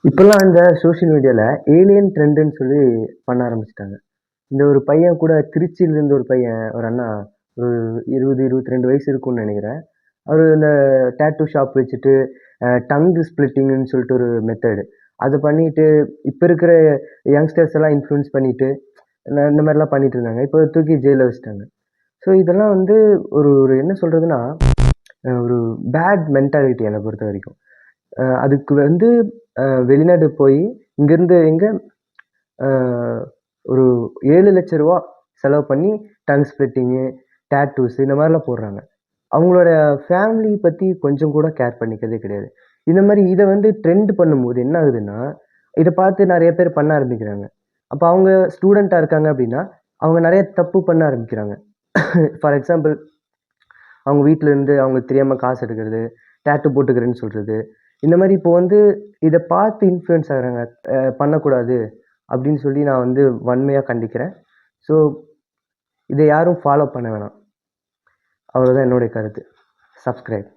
இப்பல்லாம் இந்த சோஷியல் மீடியால ஏலியன் ட்ரெண்டுன்னு சொல்லி பண்ண ஆரம்பிச்சுட்டாங்க. இந்த ஒரு பையன் கூட திருச்சியிலேருந்து ஒரு பையன், ஒரு அண்ணா ஒரு 20, 22 வயசு இருக்கும்னு நெனைக்கிறேன். அவரு இந்த டாட்டூ ஷாப் வச்சுட்டு, டங் ஸ்பிளிட்டிங்ன்னு சொல்லிட்டு ஒரு மெத்தடு. அத பண்ணிட்டு, இப்ப இருக்கிற யங்ஸ்டர்ஸ் எல்லாம் இன்ஃப்ளூயன்ஸ் பண்ணிட்டு, இந்த மாரிலாம் பண்ணிட்டு இருந்தாங்க. இப்போ தூக்கி ஜெயில்ல வச்சுட்டாங்க. ஸோ இதெல்லாம் வந்து ஒரு ஒரு என்ன சொல்றதுன்னா, ஒரு பேட் மென்டாலிட்டி என்ன பொறுத்தவரைக்கும். அதுக்கு வந்து வெளிநாடு போயி, இங்கேருந்து எங்க அ ஒரு ரூ. 7,00,000 செலவு பண்ணி டங் ஸ்பிளிட்டிங்கு, டாட்டூஸ் இந்த மாரிலாம் போடுறாங்க. அவங்களோட ஃபேமிலி பத்தி கொஞ்சம் கூட கேர் பண்ணிக்கிறதே கிடையாது. இந்த மாரி இத வந்து ட்ரெண்ட் பண்ணும்போது என்ன ஆகுதுன்னா, இத பார்த்து நெறைய பேர் பண்ண ஆரம்பிக்கிறாங்க. அப்ப அவங்க ஸ்டூடெண்ட்டா இருக்காங்க அப்டின்னா, அவங்க நெறைய தப்பு பண்ண ஆரம்பிக்கிறாங்க. ஃபார் எக்ஸாம்பிள் அவங்க வீட்ல இருந்து அவங்களுக்கு தெரியாம காசு எடுக்கிறது, டாட்டூ போட்டுக்கிறேன்னு சொல்றது. இந்த மாரி இப்போ வந்து இத பார்த்து இன்ஃப்ளூயன்ஸ் ஆகுறாங்க. பண்ணக்கூடாது அப்படின்னு சொல்லி நான் வந்து வன்மையா கண்டிக்கிறேன். ஸோ இத யாரும் ஃபாலோ பண்ண வேணாம். அவ்வளோதான் என்னுடைய கருத்து. சப்ஸ்கிரைப்.